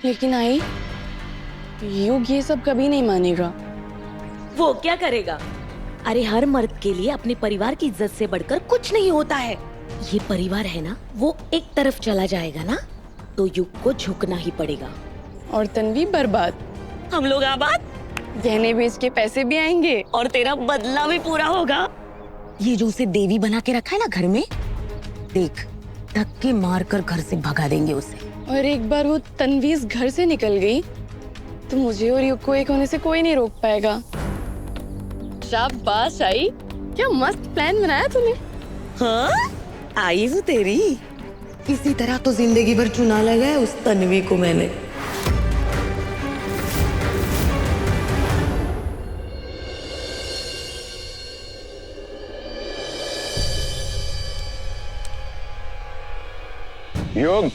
लेकिन आई, युग ये सब कभी नहीं मानेगा। वो क्या करेगा? अरे हर मर्द के लिए अपने परिवार की इज्जत से बढ़कर कुछ नहीं होता है। ये परिवार है ना, वो एक तरफ चला जाएगा ना तो युग को झुकना ही पड़ेगा। और तन्वी बर्बाद, हम लोग आबाद, गहने बेच के पैसे भी आएंगे और तेरा बदला भी पूरा होगा। ये जो उसे देवी बना के रखा है ना घर में, देख धक्के मार कर घर से भगा देंगे उसे। और एक बार वो तन्वी इस घर से निकल गई तो मुझे और युग को एक होने से कोई नहीं रोक पाएगा। शाबाश आई, क्या मस्त प्लान बनाया तूने। हाँ, आई हूँ तेरी। इसी तरह तो जिंदगी भर चुना लगा है उस तन्वी को मैंने। युग,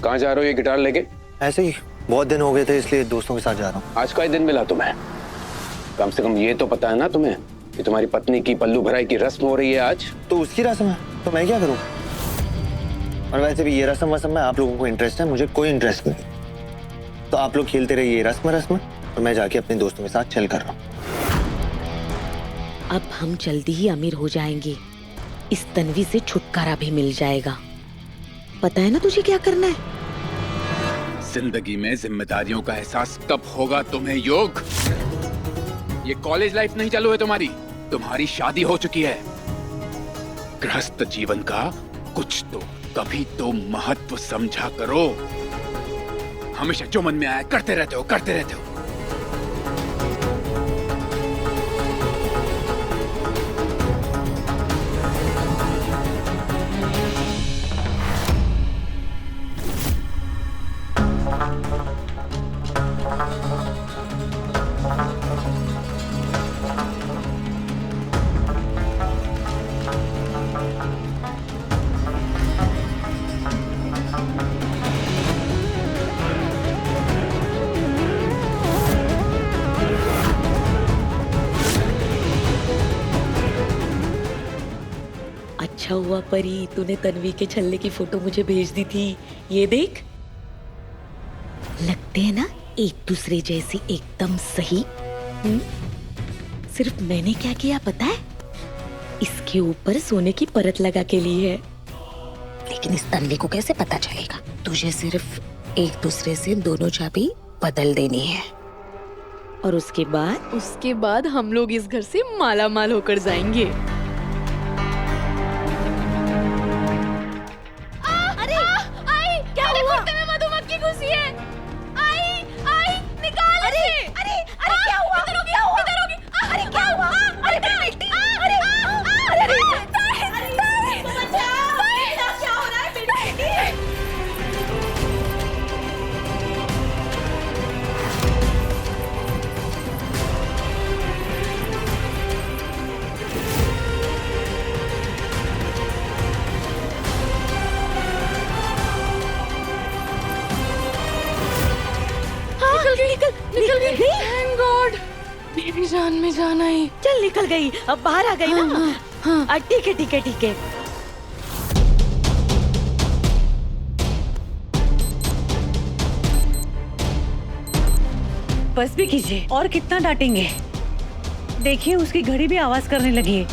कहाँ जा रहे हो ये गिटार लेके? ऐसे ही बहुत दिन हो गए थे इसलिए दोस्तों के साथ जा रहा हूँ। आज का ही दिन मिला तुम्हें? कम से कम ये तो पता है ना तुम्हें कि तुम्हारी पत्नी की पल्लू भराई की रस्म हो रही है आज। तो उसकी रस्म है तो मैं क्या करूँ? और वैसे भी ये रस्म वस्म में आप लोगों को इंटरेस्ट है, मुझे कोई इंटरेस्ट नहीं। तो आप लोग खेलते रहिए रस्म और मैं जाके अपने दोस्तों के साथ चिल कर रहा हूँ। अब हम जल्दी ही अमीर हो जाएंगे, इस तन्वी से छुटकारा भी मिल जाएगा। पता है ना तुझे क्या करना है? जिंदगी में जिम्मेदारियों का एहसास कब होगा तुम्हें योग? ये कॉलेज लाइफ नहीं चालू है तुम्हारी शादी हो चुकी है। गृहस्थ जीवन का कुछ तो कभी तो महत्व समझा करो। हमेशा जो मन में आया करते रहते हो। अच्छा हुआ परी, तूने तन्वी के छल्ले की फोटो मुझे भेज दी थी। ये देख, लगते हैं ना एक दूसरे जैसी, एकदम सही। सिर्फ मैंने क्या किया पता है? इसके ऊपर सोने की परत लगा के ली है। लेकिन इस तन्वी को कैसे पता चलेगा? तुझे सिर्फ एक दूसरे से दोनों चाबी बदल देनी है और उसके बाद हम लोग इस घर से माला माल होकर जाएंगे। निकल गई। थैंक गॉड, मेरी जान में जान आई। चल निकल गई, अब बाहर आ गई ना। हाँ, ठीक है। बस भी कीजिए, और कितना डांटेंगे? देखिए उसकी घड़ी भी आवाज करने लगी है।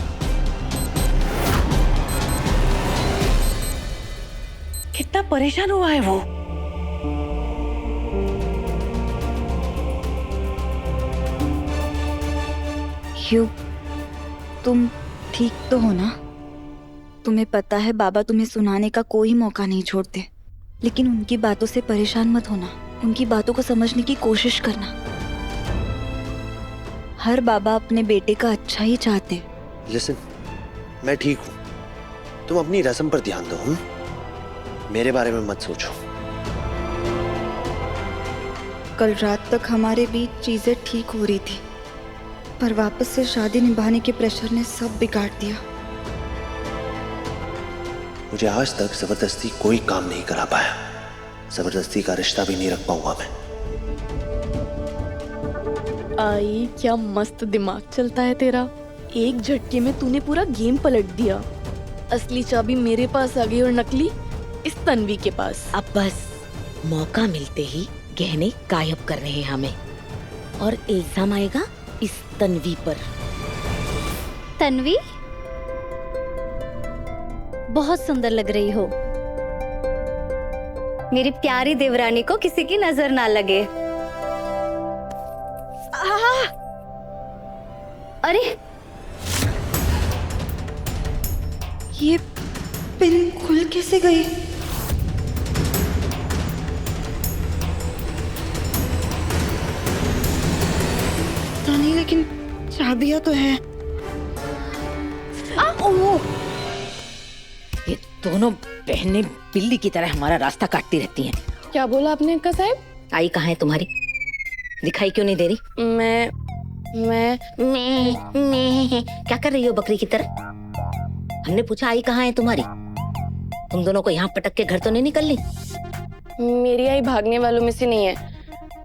कितना परेशान हुआ है वो। युग, तुम ठीक तो हो ना? तुम्हें पता है बाबा तुम्हें सुनाने का कोई मौका नहीं छोड़ते, लेकिन उनकी बातों से परेशान मत होना। उनकी बातों को समझने की कोशिश करना। हर बाबा अपने बेटे का अच्छा ही चाहते। लिसन, मैं ठीक हूँ, तुम अपनी रस्म पर ध्यान दो। मेरे बारे में मत सोचो। कल रात तक हमारे बीच चीजें ठीक हो रही थी, पर वापस से शादी निभाने के प्रेशर ने सब बिगाड़ दिया। मुझे आज तक जबरदस्ती कोई काम नहीं करा पाया, जबरदस्ती का रिश्ता भी नहीं रख पाऊंगा मैं। आई, क्या मस्त दिमाग चलता है तेरा। एक झटके में तूने पूरा गेम पलट दिया। असली चाबी मेरे पास आ गई और नकली इस तन्वी के पास। अब बस मौका मिलते ही गहने गायब कर रहे हैं हमें, और इल्जाम आएगा इस तन्वी पर। तन्वी, बहुत सुंदर लग रही हो। मेरी प्यारी देवरानी को किसी की नजर ना लगे। अरे ये पिन खुल कैसे गई? पता नहीं, लेकिन चाबियां तो है। ये दोनों बहनें बिल्ली की तरह हमारा रास्ता काटती रहती हैं। क्या बोला आपने अक्का साहब? आई कहाँ है तुम्हारी? दिखाई क्यों नहीं दे रही? मैं क्या कर रही हो बकरी की तरह? हमने पूछा आई कहाँ है तुम्हारी? तुम दोनों को यहाँ पटक के घर तो नहीं निकल ली? मेरी आई भागने वालों में से नहीं है।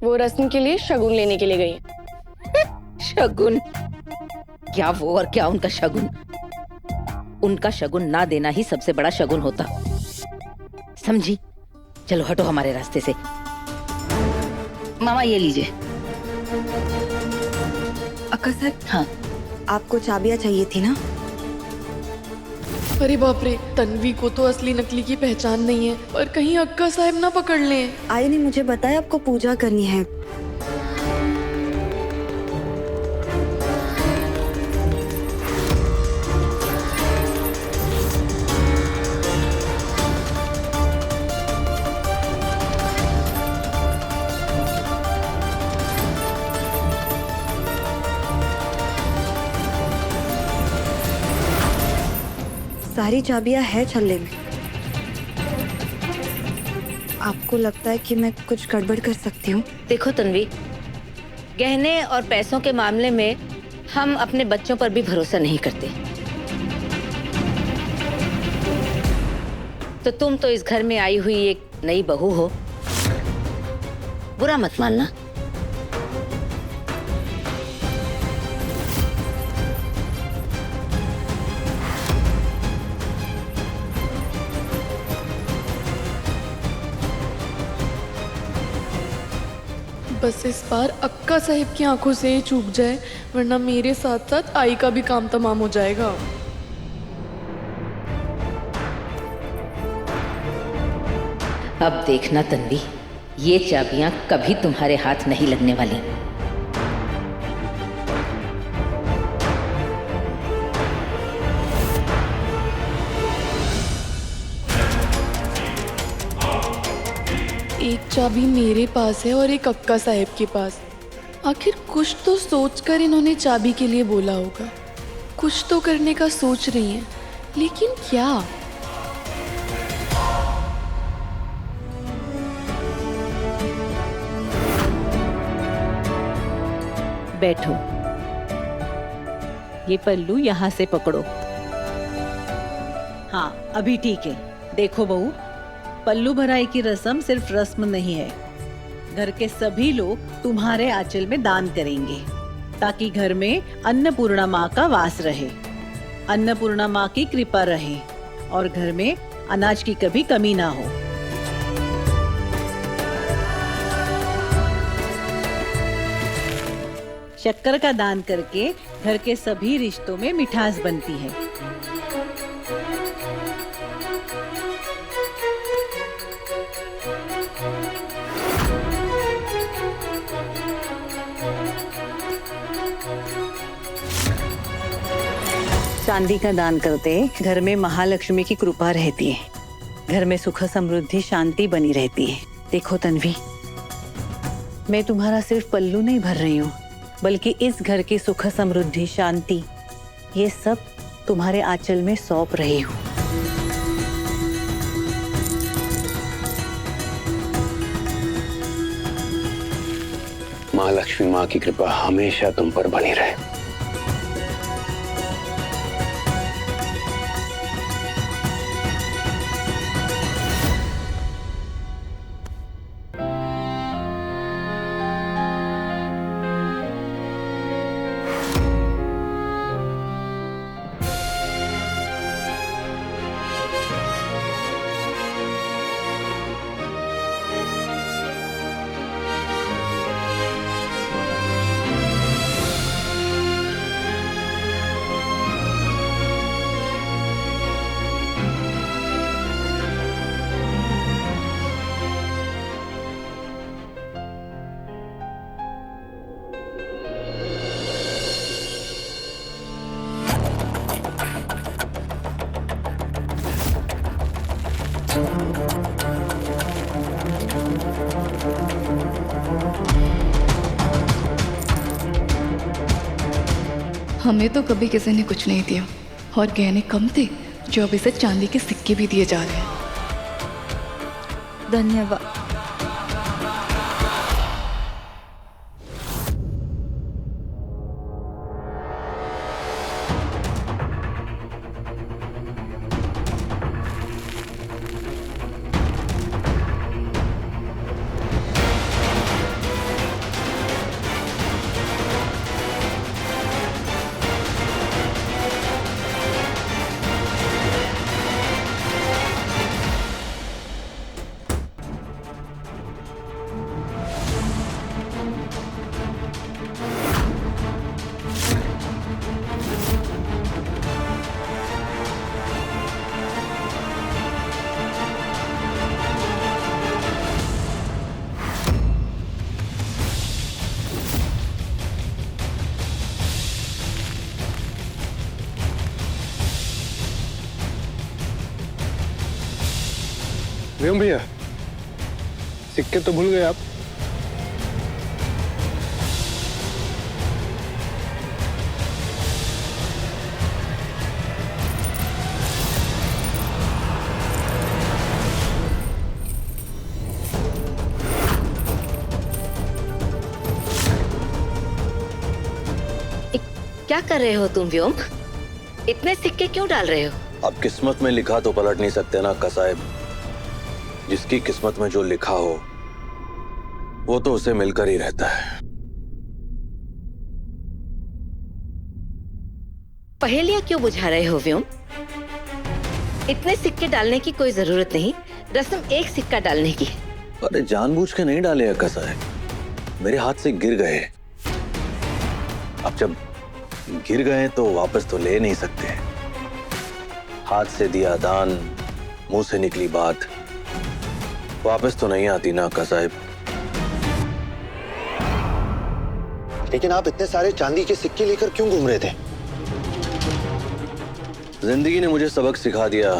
वो रस्म के लिए शगुन लेने के लिए गई है। शगुन? क्या वो और क्या उनका शगुन? उनका शगुन ना देना ही सबसे बड़ा शगुन होता, समझी? चलो हटो हमारे रास्ते से। मामा ये लीजिए। अक्का सर, हाँ, आपको चाबियां चाहिए थी ना? अरे बाप रे, तन्वी को तो असली नकली की पहचान नहीं है, पर कहीं अक्का साहब ना पकड़ लें। आई ने मुझे बताया आपको पूजा करनी है। सारी चाबियां है छल्ले में। आपको लगता है कि मैं कुछ गड़बड़ कर सकती हूँ? देखो तन्वी, गहने और पैसों के मामले में हम अपने बच्चों पर भी भरोसा नहीं करते। तो तुम तो इस घर में आई हुई एक नई बहू हो, बुरा मत मानना। बस इस बार अक्का साहिब की आंखों से ही चूक जाए, वरना मेरे साथ साथ आई का भी काम तमाम हो जाएगा। अब देखना तन्वी, ये चाबियां कभी तुम्हारे हाथ नहीं लगने वाली। एक चाबी मेरे पास है और एक अक्का साहिब के पास। आखिर कुछ तो सोचकर इन्होंने चाबी के लिए बोला होगा। कुछ तो करने का सोच रही हैं, लेकिन क्या? बैठो, ये पल्लू यहाँ से पकड़ो। हाँ, अभी ठीक है। देखो बहू, पल्लू भराई की रस्म सिर्फ रस्म नहीं है। घर के सभी लोग तुम्हारे आंचल में दान करेंगे, ताकि घर में अन्नपूर्णा माँ का वास रहे, अन्नपूर्णा माँ की कृपा रहे और घर में अनाज की कभी कमी ना हो। शक्कर का दान करके घर के सभी रिश्तों में मिठास बनती है। चांदी का दान करते घर में महालक्ष्मी की कृपा रहती है, घर में सुख समृद्धि शांति बनी रहती है। देखो तन्वी, मैं तुम्हारा सिर्फ पल्लू नहीं भर रही हूँ, बल्कि इस घर की सुख समृद्धि शांति ये सब तुम्हारे आंचल में सौंप रही हूँ। माँ लक्ष्मी माँ की कृपा हमेशा तुम पर बनी रहे। हमें तो कभी किसी ने कुछ नहीं दिया और गहने कम थे जो अब इसे चांदी के सिक्के भी दिए जा रहे हैं। धन्यवाद। व्योम भैया, सिक्के तो भूल गए आप। क्या कर रहे हो तुम व्योम? इतने सिक्के क्यों डाल रहे हो? अब किस्मत में लिखा तो पलट नहीं सकते ना अक्का साहब। जिसकी किस्मत में जो लिखा हो वो तो उसे मिलकर ही रहता है। पहेलियां क्यों बुझा रहे हो व्योम? इतने सिक्के डालने की कोई जरूरत नहीं, रस्म एक सिक्का डालने की। अरे जानबूझ के नहीं डाले अक्का साहब, मेरे हाथ से गिर गए। अब जब गिर गए तो वापस तो ले नहीं सकते। हाथ से दिया दान, मुंह से निकली बात वापस तो नहीं आती ना अक्का साहब। लेकिन आप इतने सारे चांदी के सिक्के लेकर क्यों घूम रहे थे? जिंदगी ने मुझे सबक सिखा दिया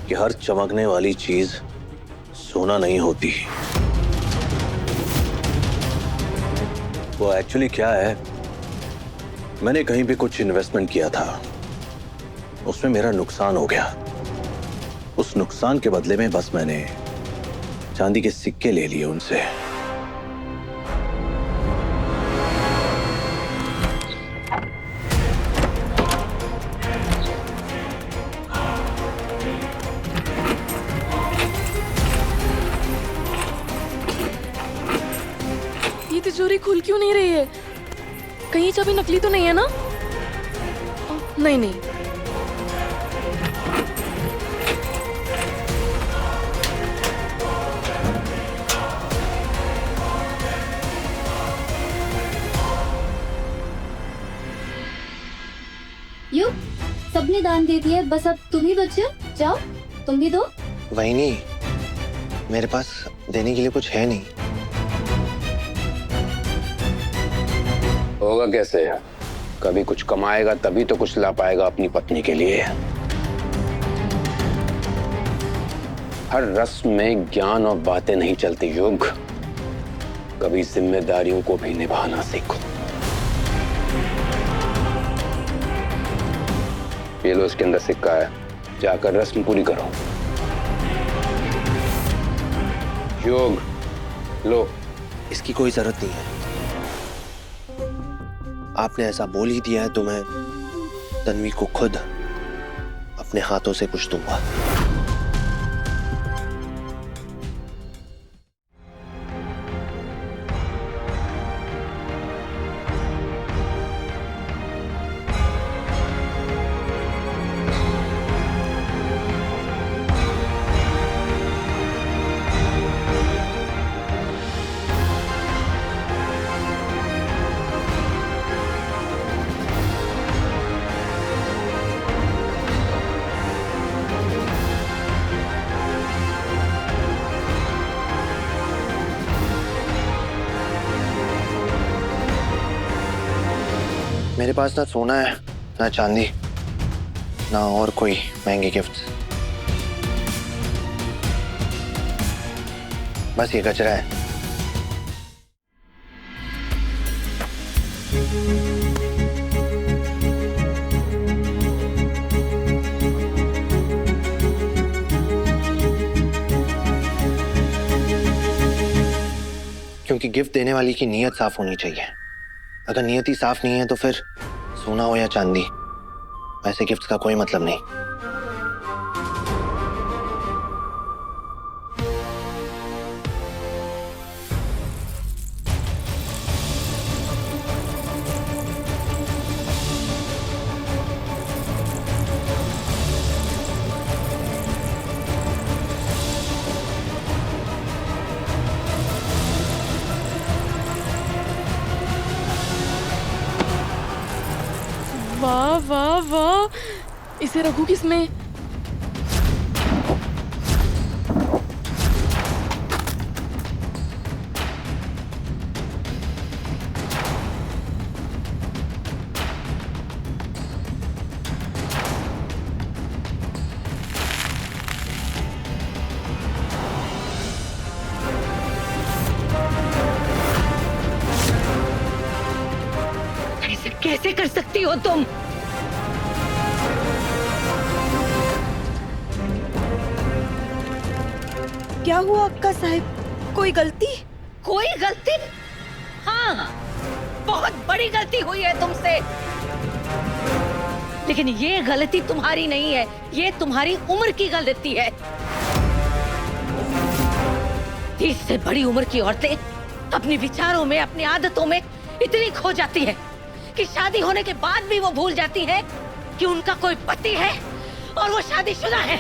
कि हर चमकने वाली चीज सोना नहीं होती। वो एक्चुअली क्या है, मैंने कहीं पे कुछ इन्वेस्टमेंट किया था, उसमें मेरा नुकसान हो गया। उस नुकसान के बदले में बस मैंने चांदी के सिक्के ले लिए उनसे। ये तिजोरी खुल क्यों नहीं रही है? कहीं चाबी नकली तो नहीं है ना? नहीं नहीं, यू सबने दान दे दिया, बस अब तुम ही बचे हो। जाओ तुम भी दो। वही नहीं, मेरे पास देने के लिए कुछ है नहीं। होगा कैसे? कभी कुछ कमाएगा तभी तो कुछ ला पाएगा अपनी पत्नी के लिए। हर रस्म में ज्ञान और बातें नहीं चलती युग, कभी जिम्मेदारियों को भी निभाना सीखो। ये लो, इसके अंदर सिक्का है, जाकर रस्म पूरी करो। योग लो। इसकी कोई जरूरत नहीं है, आपने ऐसा बोल ही दिया है तो मैं तन्वी को खुद अपने हाथों से कुछ दूंगा। मेरे पास ना सोना है, ना चांदी, ना और कोई महंगे गिफ्ट। बस ये कचरा है। क्योंकि गिफ्ट देने वाली की नीयत साफ होनी चाहिए। अगर नीयत ही साफ नहीं है तो फिर सोना हो या चांदी, वैसे गिफ्ट का कोई मतलब नहीं। वाह वाह वाह, इसे रखूं किसमें? ऐसे कैसे कर सकती हो तुम? क्या हुआ अक्का साहब, कोई गलती? कोई गलती? हाँ, बहुत बड़ी गलती हुई है तुमसे। लेकिन ये गलती तुम्हारी नहीं है, ये तुम्हारी उम्र की गलती है। 30 से बड़ी उम्र की औरतें अपने विचारों में, अपनी आदतों में इतनी खो जाती है कि शादी होने के बाद भी वो भूल जाती है कि उनका कोई पति है और वो शादीशुदा है।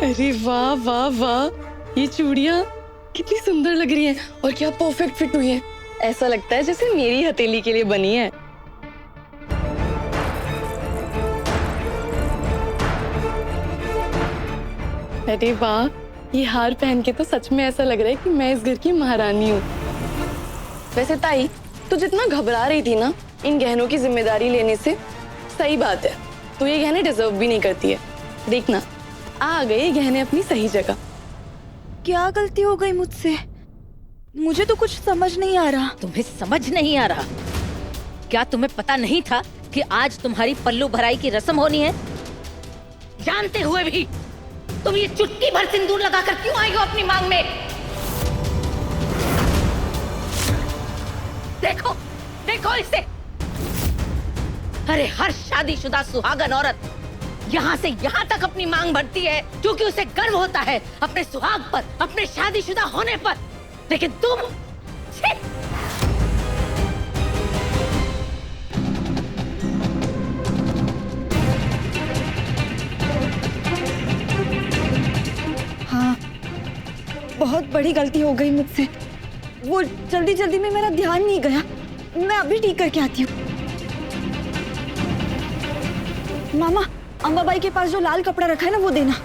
अरे वाह वाह वाह, ये चूड़ियाँ कितनी सुंदर लग रही हैं और क्या परफेक्ट फिट हुई हैं। ऐसा लगता है जैसे मेरी हथेली के लिए बनी है। अरे वाह, ये हार पहन के तो सच में ऐसा लग रहा है कि मैं इस घर की महारानी हूँ। वैसे ताई, तू जितना घबरा रही थी ना इन गहनों की जिम्मेदारी लेने से, सही बात है, तू ये गहने डिजर्व भी नहीं करती है। देखना, आ गए गहने अपनी सही जगह। क्या गलती हो गई मुझसे? मुझे तो कुछ समझ नहीं आ रहा। तुम्हें समझ नहीं आ रहा? क्या तुम्हें पता नहीं था कि आज तुम्हारी पल्लू भराई की रस्म होनी है? जानते हुए भी तुम ये चुटकी भर सिंदूर लगाकर क्यों आई हो अपनी मांग में? देखो, देखो इसे। अरे हर शादीशुदा सुहागन औरत यहाँ से यहाँ तक अपनी मांग भरती है क्योंकि उसे गर्व होता है अपने सुहाग पर, अपने शादीशुदा होने पर। लेकिन तुम छी! हाँ, बहुत बड़ी गलती हो गई मुझसे। वो जल्दी जल्दी में मेरा ध्यान नहीं गया। मैं अभी ठीक करके आती हूँ। मामा, अंबाबाई के पास जो लाल कपड़ा रखा है ना, वो देना।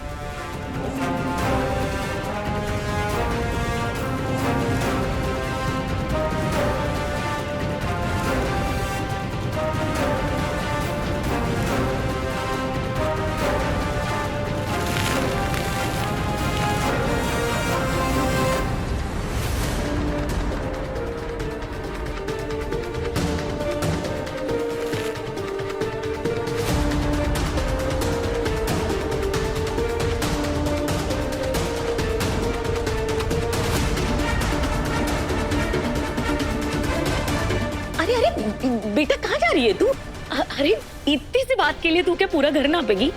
बेटा कहाँ जा रही है तू? अरे इतनी सी बात के लिए तू क्या पूरा घर नापेगी?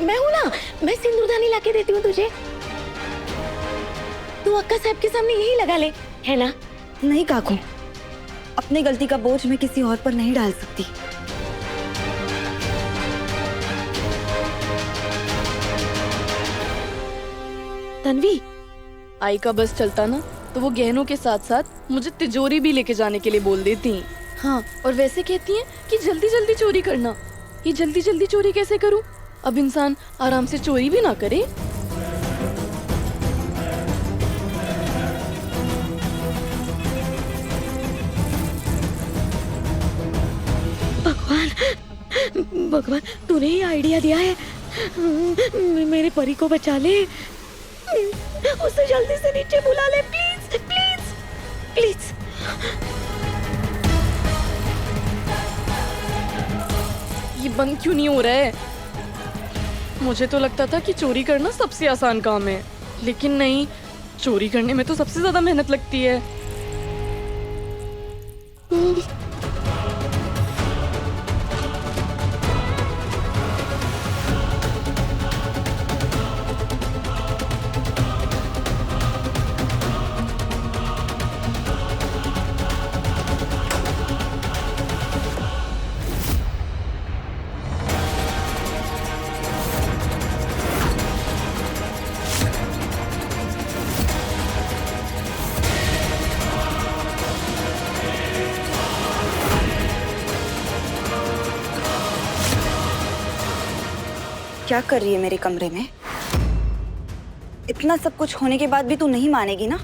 मैं हूँ ना, मैं सिंदूरदानी लाके देती हूँ तुझे। तू अक्का साहब के सामने यही लगा ले, है ना? नहीं काकू, अपनी गलती का बोझ मैं किसी और पर नहीं डाल सकती। तन्वी, आई का बस चलता ना तो वो गहनों के साथ साथ मुझे तिजोरी भी लेके जाने के लिए बोल देती हैं। हाँ, और वैसे कहती हैं कि जल्दी जल्दी चोरी करना। ये जल्दी जल्दी चोरी कैसे करूं? अब इंसान आराम से चोरी भी ना करे। भगवान, भगवान, तूने ही आइडिया दिया है। मेरे परी को बचा ले। उसे जल्दी से नीचे बुला ले, प्लीज प्लीज प्लीज। बंद क्यों नहीं हो रहा है? मुझे तो लगता था कि चोरी करना सबसे आसान काम है, लेकिन नहीं, चोरी करने में तो सबसे ज्यादा मेहनत लगती है। क्या कर रही है मेरे कमरे में? इतना सब कुछ होने के बाद भी तू नहीं मानेगी ना?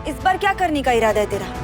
इस बार क्या करने का इरादा है तेरा?